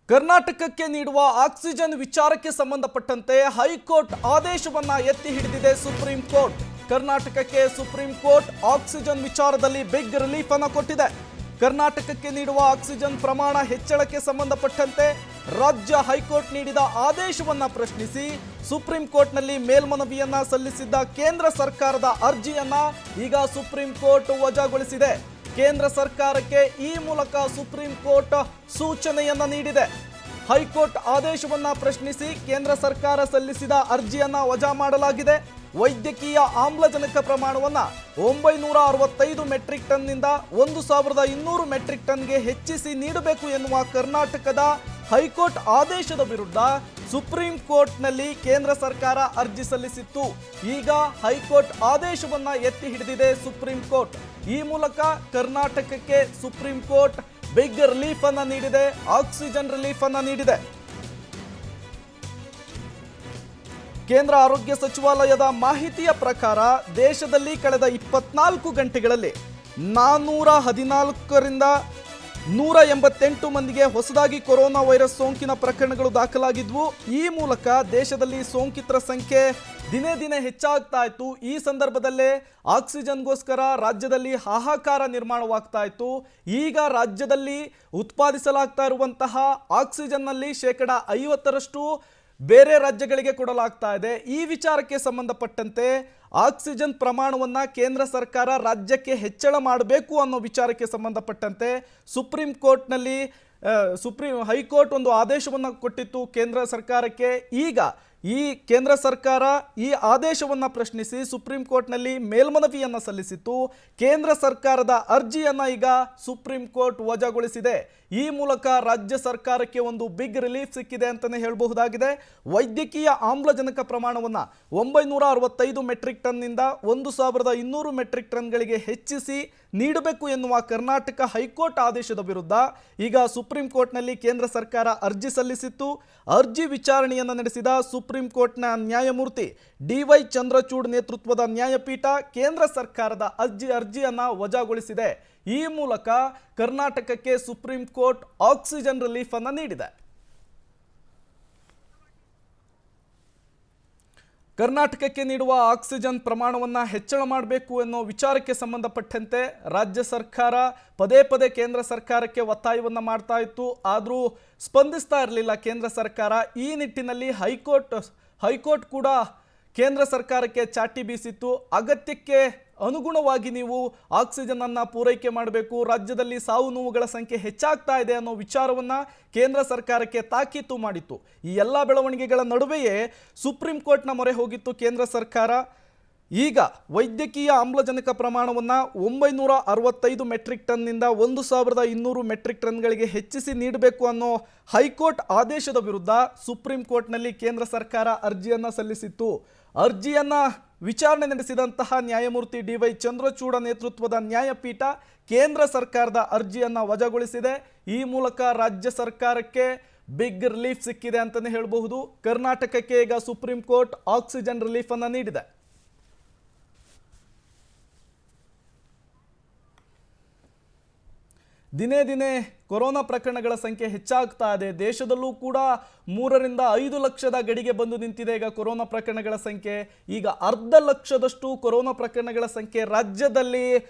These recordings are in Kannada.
ಕರ್ನಾಟಕಕ್ಕೆ ನೀಡುವ ಆಕ್ಸಿಜನ್ ವಿಚಾರಕ್ಕೆ ಸಂಬಂಧಪಟ್ಟಂತೆ ಹೈಕೋರ್ಟ್ ಆದೇಶವನ್ನ ಎತ್ತಿ ಹಿಡಿದಿದೆ ಸುಪ್ರೀಂ ಕೋರ್ಟ್. ಕರ್ನಾಟಕಕ್ಕೆ ಸುಪ್ರೀಂ ಕೋರ್ಟ್ ಆಕ್ಸಿಜನ್ ವಿಚಾರದಲ್ಲಿ ಬಿಗ್ ರಿಲೀಫ್ ಅನ್ನು ಕೊಟ್ಟಿದೆ. ಕರ್ನಾಟಕಕ್ಕೆ ನೀಡುವ ಆಕ್ಸಿಜನ್ ಪ್ರಮಾಣ ಹೆಚ್ಚಳಕ್ಕೆ ಸಂಬಂಧಪಟ್ಟಂತೆ ರಾಜ್ಯ ಹೈಕೋರ್ಟ್ ನೀಡಿದ ಆದೇಶವನ್ನ ಪ್ರಶ್ನಿಸಿ ಸುಪ್ರೀಂ ಕೋರ್ಟ್ನಲ್ಲಿ ಮೇಲ್ಮನವಿಯನ್ನ ಸಲ್ಲಿಸಿದ್ದ ಕೇಂದ್ರ ಸರ್ಕಾರದ ಅರ್ಜಿಯನ್ನ ಈಗ ಸುಪ್ರೀಂ ಕೋರ್ಟ್ ವಜಾಗೊಳಿಸಿದೆ. ಕೇಂದ್ರ ಸರ್ಕಾರಕ್ಕೆ ಈ ಮೂಲಕ ಸುಪ್ರೀಂ ಕೋರ್ಟ್ ಸೂಚನೆಯನ್ನ ನೀಡಿದೆ. ಹೈಕೋರ್ಟ್ ಆದೇಶವನ್ನ ಪ್ರಶ್ನಿಸಿ ಕೇಂದ್ರ ಸರ್ಕಾರ ಸಲ್ಲಿಸಿದ ಅರ್ಜಿಯನ್ನ ವಜಾ ಮಾಡಲಾಗಿದೆ. ವೈದ್ಯಕೀಯ ಆಮ್ಲಜನಕ ಪ್ರಮಾಣವನ್ನ 965 ಮೆಟ್ರಿಕ್ ಟನ್ನಿಂದ 1200 ಮೆಟ್ರಿಕ್ ಟನ್ಗೆ ಹೆಚ್ಚಿಸಿ ನೀಡಬೇಕು ಎನ್ನುವ ಕರ್ನಾಟಕದ ಹೈಕೋರ್ಟ್ ಆದೇಶದ ವಿರುದ್ಧ ಸುಪ್ರೀಂ ಕೋರ್ಟ್ನಲ್ಲಿ ಕೇಂದ್ರ ಸರ್ಕಾರ ಅರ್ಜಿ ಸಲ್ಲಿಸಿತ್ತು. ಈಗ ಹೈಕೋರ್ಟ್ ಆದೇಶವನ್ನ ಎತ್ತಿ ಹಿಡಿದಿದೆ ಸುಪ್ರೀಂ ಕೋರ್ಟ್. ಈ ಮೂಲಕ ಕರ್ನಾಟಕಕ್ಕೆ ಸುಪ್ರೀಂ ಕೋರ್ಟ್ ಬಿಗ್ ರಿಲೀಫ್ ಅನ್ನ ನೀಡಿದೆ, ಆಕ್ಸಿಜನ್ ರಿಲೀಫ್ ಅನ್ನ ನೀಡಿದೆ. ಕೇಂದ್ರ ಆರೋಗ್ಯ ಸಚಿವಾಲಯದ ಮಾಹಿತಿಯ ಪ್ರಕಾರ ದೇಶದಲ್ಲಿ ಕಳೆದ 24 ಗಂಟೆಗಳಲ್ಲಿ 414ರಿಂದ 188 ಮಂದಿಗೆ ಹೊಸದಾಗಿ ಕೊರೋನಾ ವೈರಸ್ ಸೋಂಕಿನ ಪ್ರಕರಣಗಳು ದಾಖಲಾಗಿದ್ವು. ಈ ಮೂಲಕ ದೇಶದಲ್ಲಿ ಸೋಂಕಿತರ ಸಂಖ್ಯೆ ದಿನೇ ದಿನೇ ಹೆಚ್ಚಾಗ್ತಾ ಇತ್ತು. ಈ ಸಂದರ್ಭದಲ್ಲೇ ಆಕ್ಸಿಜನ್ಗೋಸ್ಕರ ರಾಜ್ಯದಲ್ಲಿ ಹಾಹಾಕಾರ ನಿರ್ಮಾಣವಾಗ್ತಾ ಇತ್ತು. ಈಗ ರಾಜ್ಯದಲ್ಲಿ ಉತ್ಪಾದಿಸಲಾಗ್ತಾ ಇರುವಂತಹ ಆಕ್ಸಿಜನ್ನಲ್ಲಿ 50% ಬೇರೆ ರಾಜ್ಯಗಳಿಗೆ ಕೊಡಲಾಗ್ತಾ ಇದೆ. ಈ ವಿಚಾರಕ್ಕೆ ಸಂಬಂಧಪಟ್ಟಂತೆ ಆಕ್ಸಿಜನ್ ಪ್ರಮಾಣವನ್ನು ಕೇಂದ್ರ ಸರ್ಕಾರ ರಾಜ್ಯಕ್ಕೆ ಹೆಚ್ಚಳ ಮಾಡಬೇಕು ಅನ್ನೋ ವಿಚಾರಕ್ಕೆ ಸಂಬಂಧಪಟ್ಟಂತೆ ಸುಪ್ರೀಂ ಕೋರ್ಟ್ನಲ್ಲಿ ಹೈಕೋರ್ಟ್ ಒಂದು ಆದೇಶವನ್ನು ಕೊಟ್ಟಿತ್ತು ಕೇಂದ್ರ ಸರ್ಕಾರಕ್ಕೆ. ಈಗ ಈ ಕೇಂದ್ರ ಸರ್ಕಾರ ಈ ಆದೇಶವನ್ನು ಪ್ರಶ್ನಿಸಿ ಸುಪ್ರೀಂ ಕೋರ್ಟ್ನಲ್ಲಿ ಮೇಲ್ಮನವಿಯನ್ನು ಸಲ್ಲಿಸಿತ್ತು. ಕೇಂದ್ರ ಸರ್ಕಾರದ ಅರ್ಜಿಯನ್ನು ಈಗ ಸುಪ್ರೀಂ ಕೋರ್ಟ್ ವಜಾಗೊಳಿಸಿದೆ. ಈ ಮೂಲಕ ರಾಜ್ಯ ಸರ್ಕಾರಕ್ಕೆ ಒಂದು ಬಿಗ್ ರಿಲೀಫ್ ಸಿಕ್ಕಿದೆ ಅಂತಲೇ ಹೇಳಬಹುದಾಗಿದೆ. ವೈದ್ಯಕೀಯ ಆಮ್ಲಜನಕ ಪ್ರಮಾಣವನ್ನು 965 ಮೆಟ್ರಿಕ್ ಟನ್ನಿಂದ 1200 ಮೆಟ್ರಿಕ್ ಟನ್ಗಳಿಗೆ ಹೆಚ್ಚಿಸಿ ನೀಡಬೇಕು ಎನ್ನುವ ಕರ್ನಾಟಕ ಹೈಕೋರ್ಟ್ ಆದೇಶದ ವಿರುದ್ಧ ಈಗ ಸುಪ್ರೀಂ ಕೋರ್ಟ್ನಲ್ಲಿ ಕೇಂದ್ರ ಸರ್ಕಾರ ಅರ್ಜಿ ಸಲ್ಲಿಸಿತ್ತು. ಅರ್ಜಿ ವಿಚಾರಣೆಯನ್ನು ನಡೆಸಿದ ಸುಪ್ರೀಂ ಕೋರ್ಟ್ನ ನ್ಯಾಯಮೂರ್ತಿ DY ಚಂದ್ರಚೂಡ್ ನೇತೃತ್ವದ ನ್ಯಾಯಪೀಠ ಕೇಂದ್ರ ಸರ್ಕಾರದ ಅರ್ಜಿಯನ್ನು ವಜಾಗೊಳಿಸಿದೆ. ಈ ಮೂಲಕ ಕರ್ನಾಟಕಕ್ಕೆ ಸುಪ್ರೀಂ ಕೋರ್ಟ್ ಆಕ್ಸಿಜನ್ ರಿಲೀಫ್ ಅನ್ನು ನೀಡಿದೆ. ಕರ್ನಾಟಕಕ್ಕೆ ನೀಡುವ ಆಕ್ಸಿಜನ್ ಪ್ರಮಾಣವನ್ನು ಹೆಚ್ಚಳ ಮಾಡಬೇಕು ಅನ್ನೋ ವಿಚಾರಕ್ಕೆ ಸಂಬಂಧಪಟ್ಟಂತೆ ರಾಜ್ಯ ಸರ್ಕಾರ ಪದೇ ಪದೇ ಕೇಂದ್ರ ಸರ್ಕಾರಕ್ಕೆ ಒತ್ತಾಯವನ್ನು ಮಾಡ್ತಾ ಇತ್ತು. ಆದರೂ ಸ್ಪಂದಿಸ್ತಾ ಇರಲಿಲ್ಲ ಕೇಂದ್ರ ಸರ್ಕಾರ. ಈ ನಿಟ್ಟಿನಲ್ಲಿ ಹೈಕೋರ್ಟ್ ಕೂಡ ಕೇಂದ್ರ ಸರ್ಕಾರಕ್ಕೆ ಚಾಟಿ ಬೀಸಿತ್ತು. ಅಗತ್ಯಕ್ಕೆ ಅನುಗುಣವಾಗಿ ನೀವು ಆಕ್ಸಿಜನ್ ಅನ್ನು ಪೂರೈಕೆ ಮಾಡಬೇಕು, ರಾಜ್ಯದಲ್ಲಿ ಸಾವು ನೋವುಗಳ ಸಂಖ್ಯೆ ಹೆಚ್ಚಾಗ್ತಾ ಇದೆ ಅನ್ನೋ ವಿಚಾರವನ್ನು ಕೇಂದ್ರ ಸರ್ಕಾರಕ್ಕೆ ತಾಕೀತು ಮಾಡಿತ್ತು. ಈ ಎಲ್ಲ ಬೆಳವಣಿಗೆಗಳ ನಡುವೆಯೇ ಸುಪ್ರೀಂ ಕೋರ್ಟ್ನ ಮೊರೆ ಹೋಗಿತ್ತು ಕೇಂದ್ರ ಸರ್ಕಾರ. ಈಗ ವೈದ್ಯಕೀಯ ಆಮ್ಲಜನಕ ಪ್ರಮಾಣವನ್ನು 965 ಮೆಟ್ರಿಕ್ ಟನ್ನಿಂದ 1200 ಮೆಟ್ರಿಕ್ ಟನ್ಗಳಿಗೆ ಹೆಚ್ಚಿಸಿ ನೀಡಬೇಕು ಅನ್ನೋ ಹೈಕೋರ್ಟ್ ಆದೇಶದ ವಿರುದ್ಧ ಸುಪ್ರೀಂ ಕೋರ್ಟ್ನಲ್ಲಿ ಕೇಂದ್ರ ಸರ್ಕಾರ ಅರ್ಜಿಯನ್ನು ಸಲ್ಲಿಸಿತ್ತು. ಅರ್ಜಿಯನ್ನು ವಿಚಾರಣೆ ನಡೆಸಿದಂತಹ ನ್ಯಾಯಮೂರ್ತಿ DY ಚಂದ್ರಚೂಡ ನೇತೃತ್ವದ ನ್ಯಾಯಪೀಠ ಕೇಂದ್ರ ಸರ್ಕಾರದ ಅರ್ಜಿಯನ್ನು ವಜಾಗೊಳಿಸಿದೆ. ಈ ಮೂಲಕ ರಾಜ್ಯ ಸರ್ಕಾರಕ್ಕೆ ಬಿಗ್ ರಿಲೀಫ್ ಸಿಕ್ಕಿದೆ ಅಂತಲೇ ಹೇಳಬಹುದು. ಕರ್ನಾಟಕಕ್ಕೆ ಈಗ ಸುಪ್ರೀಂ ಕೋರ್ಟ್ ಆಕ್ಸಿಜನ್ ರಿಲೀಫ್ ಅನ್ನು ನೀಡಿದೆ. ದಿನೇ ದಿನೇ ಕೊರೋನಾ ಪ್ರಕರಣಗಳ ಸಂಖ್ಯೆ ಹೆಚ್ಚಾಗ್ತಾ ಇದೆ. ದೇಶದಲ್ಲೂ ಕೂಡ 3ರಿಂದ 5 ಲಕ್ಷದ ಗಡಿಗೆ ಬಂದು ನಿಂತಿದೆ ಈಗ ಕೊರೋನಾ ಪ್ರಕರಣಗಳ ಸಂಖ್ಯೆ. ಈಗ 1/2 ಲಕ್ಷದಷ್ಟು ಕೊರೋನಾ ಪ್ರಕರಣಗಳ ಸಂಖ್ಯೆ ರಾಜ್ಯದಲ್ಲಿ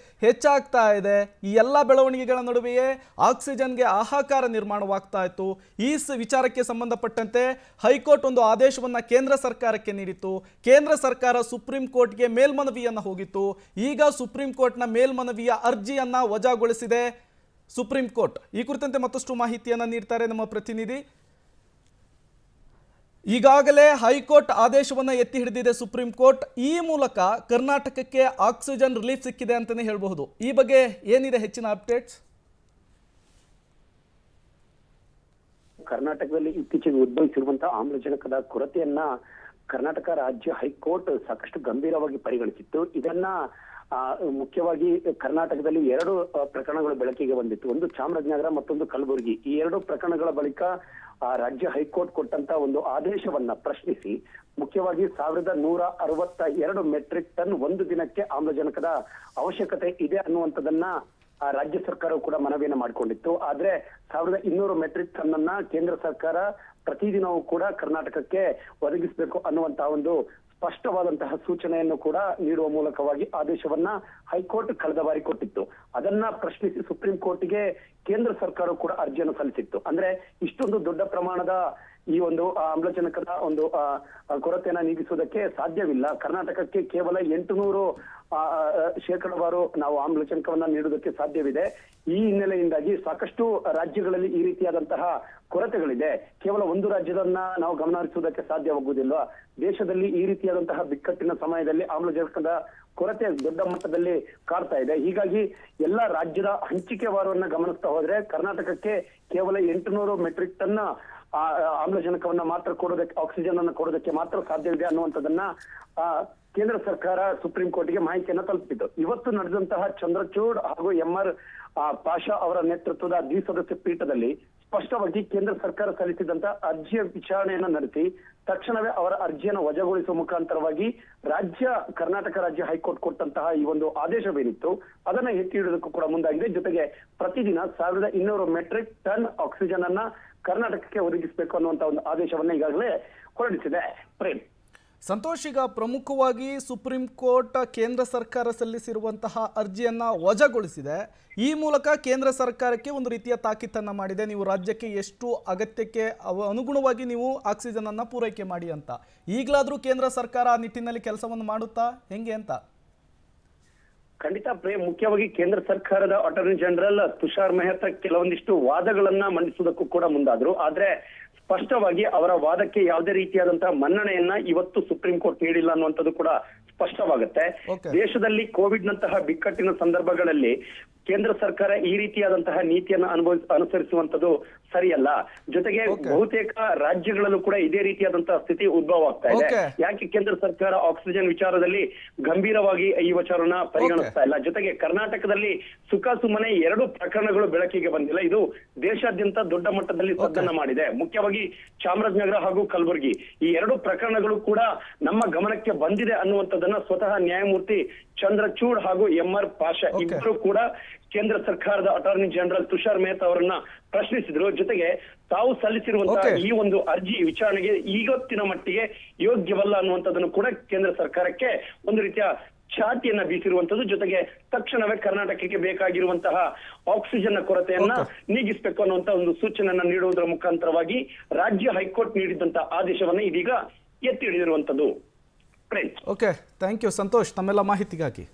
ಹೆಚ್ಚಾಗ್ತಾ ಇದೆ. ಈ ಎಲ್ಲ ಬೆಳವಣಿಗೆಗಳ ನಡುವೆಯೇ ಆಕ್ಸಿಜನ್ಗೆ ಹಾಹಾಕಾರ ನಿರ್ಮಾಣವಾಗ್ತಾ ಇತ್ತು. ಈ ವಿಚಾರಕ್ಕೆ ಸಂಬಂಧಪಟ್ಟಂತೆ ಹೈಕೋರ್ಟ್ ಒಂದು ಆದೇಶವನ್ನು ಕೇಂದ್ರ ಸರ್ಕಾರಕ್ಕೆ ನೀಡಿತ್ತು. ಕೇಂದ್ರ ಸರ್ಕಾರ ಸುಪ್ರೀಂ ಕೋರ್ಟ್ಗೆ ಮೇಲ್ಮನವಿಯನ್ನು ಹೋಗಿತ್ತು. ಈಗ ಸುಪ್ರೀಂ ಕೋರ್ಟ್ನ ಮೇಲ್ಮನವಿಯ ಅರ್ಜಿಯನ್ನು ವಜಾಗೊಳಿಸಿದೆ ಸುಪ್ರೀಂ ಕೋರ್ಟ್. ಈ ಕುರಿತಂತೆ ಮತ್ತಷ್ಟು ಮಾಹಿತಿಯನ್ನು ನೀಡ್ತಾರೆ ನಮ್ಮ ಪ್ರತಿನಿಧಿ. ಈಗಾಗಲೇ ಹೈಕೋರ್ಟ್ ಆದೇಶವನ್ನು ಎತ್ತಿ ಹಿಡಿದಿದೆ ಸುಪ್ರೀಂ ಕೋರ್ಟ್. ಈ ಮೂಲಕ ಕರ್ನಾಟಕಕ್ಕೆ ಆಕ್ಸಿಜನ್ ರಿಲೀಫ್ ಸಿಕ್ಕಿದೆ ಅಂತಲೇ ಹೇಳಬಹುದು. ಈ ಬಗ್ಗೆ ಏನಿದೆ ಹೆಚ್ಚಿನ ಅಪ್ಡೇಟ್ಸ್? ಕರ್ನಾಟಕದಲ್ಲಿ ಇತ್ತೀಚೆಗೆ ಉದ್ಭವಿಸಿರುವಂತಹ ಆಮ್ಲಜನಕದ ಕೊರತೆಯನ್ನ ಕರ್ನಾಟಕ ರಾಜ್ಯ ಹೈಕೋರ್ಟ್ ಸಾಕಷ್ಟು ಗಂಭೀರವಾಗಿ ಪರಿಗಣಿಸಿತ್ತು. ಇದನ್ನ ಮುಖ್ಯವಾಗಿ ಕರ್ನಾಟಕದಲ್ಲಿ 2 ಪ್ರಕರಣಗಳು ಬೆಳಕಿಗೆ ಬಂದಿತ್ತು. ಒಂದು ಚಾಮರಾಜನಗರ, ಮತ್ತೊಂದು ಕಲಬುರಗಿ. ಈ 2 ಪ್ರಕರಣಗಳ ಬಳಿಕ ರಾಜ್ಯ ಹೈಕೋರ್ಟ್ ಕೊಟ್ಟಂತ ಒಂದು ಆದೇಶವನ್ನ ಪ್ರಶ್ನಿಸಿ ಮುಖ್ಯವಾಗಿ 1162 ಮೆಟ್ರಿಕ್ ಟನ್ ಒಂದು ದಿನಕ್ಕೆ ಆಮ್ಲಜನಕದ ಅವಶ್ಯಕತೆ ಇದೆ ಅನ್ನುವಂಥದ್ದನ್ನ ರಾಜ್ಯ ಸರ್ಕಾರವು ಕೂಡ ಮನವಿಯನ್ನ ಮಾಡಿಕೊಂಡಿತ್ತು. ಆದ್ರೆ 1200 ಮೆಟ್ರಿಕ್ ಟನ್ ಅನ್ನ ಕೇಂದ್ರ ಸರ್ಕಾರ ಪ್ರತಿದಿನವೂ ಕೂಡ ಕರ್ನಾಟಕಕ್ಕೆ ಒದಗಿಸಬೇಕು ಅನ್ನುವಂತಹ ಒಂದು ಸ್ಪಷ್ಟವಾದಂತಹ ಸೂಚನೆಯನ್ನು ಕೂಡ ನೀಡುವ ಮೂಲಕವಾಗಿ ಆದೇಶವನ್ನ ಹೈಕೋರ್ಟ್ ಕಳೆದ ಬಾರಿ ಕೊಟ್ಟಿತ್ತು. ಅದನ್ನ ಪ್ರಶ್ನಿಸಿ ಸುಪ್ರೀಂ ಕೋರ್ಟ್ಗೆ ಕೇಂದ್ರ ಸರ್ಕಾರ ಕೂಡ ಅರ್ಜಿಯನ್ನು ಸಲ್ಲಿಸಿತ್ತು. ಅಂದ್ರೆ ಇಷ್ಟೊಂದು ದೊಡ್ಡ ಪ್ರಮಾಣದ ಈ ಒಂದು ಆಮ್ಲಜನಕದ ಒಂದು ಕೊರತೆಯನ್ನ ನೀಗಿಸುವುದಕ್ಕೆ ಸಾಧ್ಯವಿಲ್ಲ. ಕರ್ನಾಟಕಕ್ಕೆ ಕೇವಲ 800 ಶೇಕಡವಾರು ನಾವು ಆಮ್ಲಜನಕವನ್ನ ನೀಡುವುದಕ್ಕೆ ಸಾಧ್ಯವಿದೆ. ಈ ಹಿನ್ನೆಲೆಯಿಂದಾಗಿ ಸಾಕಷ್ಟು ರಾಜ್ಯಗಳಲ್ಲಿ ಈ ರೀತಿಯಾದಂತಹ ಕೊರತೆಗಳಿದೆ. ಕೇವಲ ಒಂದು ರಾಜ್ಯದನ್ನ ನಾವು ಗಮನಹರಿಸುವುದಕ್ಕೆ ಸಾಧ್ಯವಾಗುವುದಿಲ್ಲ. ದೇಶದಲ್ಲಿ ಈ ರೀತಿಯಾದಂತಹ ಬಿಕ್ಕಟ್ಟಿನ ಸಮಯದಲ್ಲಿ ಆಮ್ಲಜನಕದ ಕೊರತೆ ದೊಡ್ಡ ಮಟ್ಟದಲ್ಲಿ ಕಾಡ್ತಾ ಇದೆ. ಹೀಗಾಗಿ ಎಲ್ಲಾ ರಾಜ್ಯದ ಹಂಚಿಕೆವಾರವನ್ನ ಗಮನಿಸ್ತಾ ಹೋದ್ರೆ ಕರ್ನಾಟಕಕ್ಕೆ ಕೇವಲ 800 ಮೆಟ್ರಿಕ್ ಟನ್ ಆಮ್ಲಜನಕವನ್ನ ಮಾತ್ರ ಕೊಡೋದಕ್ಕೆ, ಆಕ್ಸಿಜನ್ ಅನ್ನು ಕೊಡೋದಕ್ಕೆ ಮಾತ್ರ ಸಾಧ್ಯವಿದೆ ಅನ್ನುವಂಥದ್ದನ್ನ ಕೇಂದ್ರ ಸರ್ಕಾರ ಸುಪ್ರೀಂ ಕೋರ್ಟ್ಗೆ ಮಾಹಿತಿಯನ್ನ ತಲುಪಿತ್ತು. ಇವತ್ತು ನಡೆದಂತಹ ಚಂದ್ರಚೂಡ್ ಹಾಗೂ MR ಪಾಷಾ ಅವರ ನೇತೃತ್ವದ ದ್ವಿಸದಸ್ಯ ಪೀಠದಲ್ಲಿ ಸ್ಪಷ್ಟವಾಗಿ ಕೇಂದ್ರ ಸರ್ಕಾರ ಸಲ್ಲಿಸಿದಂತ ಅರ್ಜಿಯ ವಿಚಾರಣೆಯನ್ನ ನಡೆಸಿ ತಕ್ಷಣವೇ ಅವರ ಅರ್ಜಿಯನ್ನು ವಜಾಗೊಳಿಸುವ ಮುಖಾಂತರವಾಗಿ ಕರ್ನಾಟಕ ರಾಜ್ಯ ಹೈಕೋರ್ಟ್ ಕೊಟ್ಟಂತಹ ಈ ಒಂದು ಆದೇಶವೇನಿತ್ತು ಅದನ್ನ ಎತ್ತಿ ಹಿಡಿಯೋದಕ್ಕೂ ಕೂಡ ಮುಂದಾಗಿದೆ. ಜೊತೆಗೆ ಪ್ರತಿದಿನ 1200 ಮೆಟ್ರಿಕ್ ಟನ್ ಆಕ್ಸಿಜನ್ ಅನ್ನ ಕರ್ನಾಟಕಕ್ಕೆ ಒದಗಿಸಬೇಕು ಅನ್ನುವಂತ ಒಂದು ಆದೇಶವನ್ನ ಈಗಾಗಲೇ ಹೊರಡಿಸಿದೆ. ಪ್ರೇಮ್, ಸಂತೋಷ್, ಈಗ ಪ್ರಮುಖವಾಗಿ ಸುಪ್ರೀಂ ಕೋರ್ಟ್ ಕೇಂದ್ರ ಸರ್ಕಾರ ಸಲ್ಲಿಸಿರುವಂತಹ ಅರ್ಜಿಯನ್ನ ವಜಾಗೊಳಿಸಿದೆ. ಈ ಮೂಲಕ ಕೇಂದ್ರ ಸರ್ಕಾರಕ್ಕೆ ಒಂದು ರೀತಿಯ ತಾಕೀತನ್ನ ಮಾಡಿದೆ, ನೀವು ರಾಜ್ಯಕ್ಕೆ ಎಷ್ಟು ಅಗತ್ಯಕ್ಕೆ ಅನುಗುಣವಾಗಿ ನೀವು ಆಕ್ಸಿಜನ್ ಅನ್ನ ಪೂರೈಕೆ ಮಾಡಿ ಅಂತ. ಈಗಲಾದ್ರೂ ಕೇಂದ್ರ ಸರ್ಕಾರ ಆ ನಿಟ್ಟಿನಲ್ಲಿ ಕೆಲಸವನ್ನು ಮಾಡುತ್ತಾ ಹೆಂಗೆ ಅಂತ? ಖಂಡಿತ ಪ್ರೇಮ್, ಮುಖ್ಯವಾಗಿ ಕೇಂದ್ರ ಸರ್ಕಾರದ ಅಟಾರ್ನಿ ಜನರಲ್ ತುಷಾರ್ ಮೆಹ್ತಾ ಕೆಲವೊಂದಿಷ್ಟು ವಾದಗಳನ್ನ ಮಂಡಿಸುವುದಕ್ಕೂ ಕೂಡ ಮುಂದಾದ್ರು. ಆದ್ರೆ ಸ್ಪಷ್ಟವಾಗಿ ಅವರ ವಾದಕ್ಕೆ ಯಾವುದೇ ರೀತಿಯಾದಂತಹ ಮನ್ನಣೆಯನ್ನ ಇವತ್ತು ಸುಪ್ರೀಂ ಕೋರ್ಟ್ ನೀಡಿಲ್ಲ ಅನ್ನುವಂಥದ್ದು ಕೂಡ ಸ್ಪಷ್ಟವಾಗುತ್ತೆ. ದೇಶದಲ್ಲಿ ಕೋವಿಡ್ ನಂತಹ ಬಿಕ್ಕಟ್ಟಿನ ಸಂದರ್ಭಗಳಲ್ಲಿ ಕೇಂದ್ರ ಸರ್ಕಾರ ಈ ರೀತಿಯಾದಂತಹ ನೀತಿಯನ್ನ ಅನುಸರಿಸುವಂತದ್ದು ಸರಿಯಲ್ಲ. ಜೊತೆಗೆ ಬಹುತೇಕ ರಾಜ್ಯಗಳಲ್ಲೂ ಕೂಡ ಇದೇ ರೀತಿಯಾದಂತಹ ಸ್ಥಿತಿ ಉದ್ಭವ ಆಗ್ತಾ ಇದೆ. ಯಾಕೆ ಕೇಂದ್ರ ಸರ್ಕಾರ ಆಕ್ಸಿಜನ್ ವಿಚಾರದಲ್ಲಿ ಗಂಭೀರವಾಗಿ ಈ ವಿಚಾರನ ಪರಿಗಣಿಸ್ತಾ ಇಲ್ಲ? ಜೊತೆಗೆ ಕರ್ನಾಟಕದಲ್ಲಿ ಸುಮ್ಮನೆ 2 ಪ್ರಕರಣಗಳು ಬೆಳಕಿಗೆ ಬಂದಿಲ್ಲ. ಇದು ದೇಶಾದ್ಯಂತ ದೊಡ್ಡ ಮಟ್ಟದಲ್ಲಿ ಸದ್ದನ್ನ ಮಾಡಿದೆ. ಮುಖ್ಯವಾಗಿ ಚಾಮರಾಜನಗರ ಹಾಗೂ ಕಲಬುರಗಿ ಈ 2 ಪ್ರಕರಣಗಳು ಕೂಡ ನಮ್ಮ ಗಮನಕ್ಕೆ ಬಂದಿದೆ ಅನ್ನುವಂಥದ್ದನ್ನ ಸ್ವತಃ ನ್ಯಾಯಮೂರ್ತಿ ಚಂದ್ರಚೂಡ್ ಹಾಗೂ MR ಪಾಷಾ ಇಬ್ಬರು ಕೂಡ ಕೇಂದ್ರ ಸರ್ಕಾರದ ಅಟಾರ್ನಿ ಜನರಲ್ ತುಷಾರ್ ಮೆಹ್ತಾ ಅವರನ್ನ ಪ್ರಶ್ನಿಸಿದ್ರು. ಜೊತೆಗೆ ತಾವು ಸಲ್ಲಿಸಿರುವಂತಹ ಈ ಒಂದು ಅರ್ಜಿ ವಿಚಾರಣೆಗೆ ಇವತ್ತಿನ ಮಟ್ಟಿಗೆ ಯೋಗ್ಯವಲ್ಲ ಅನ್ನುವಂಥದ್ದನ್ನು ಕೂಡ ಕೇಂದ್ರ ಸರ್ಕಾರಕ್ಕೆ ಒಂದು ರೀತಿಯ ಚಾಟಿಯನ್ನ ಬೀಸಿರುವಂತದ್ದು. ಜೊತೆಗೆ ತಕ್ಷಣವೇ ಕರ್ನಾಟಕಕ್ಕೆ ಬೇಕಾಗಿರುವಂತಹ ಆಕ್ಸಿಜನ್ ಕೊರತೆಯನ್ನ ನೀಗಿಸಬೇಕು ಅನ್ನುವಂತ ಒಂದು ಸೂಚನೆಯನ್ನ ನೀಡುವುದರ ಮುಖಾಂತರವಾಗಿ ರಾಜ್ಯ ಹೈಕೋರ್ಟ್ ನೀಡಿದಂತಹ ಆದೇಶವನ್ನ ಇದೀಗ ಎತ್ತಿ ಹಿಡಿದಿರುವಂತದ್ದು. ಓಕೆ, ಥ್ಯಾಂಕ್ ಯು ಸಂತೋಷ್ ತಮ್ಮೆಲ್ಲ ಮಾಹಿತಿಗಾಗಿ.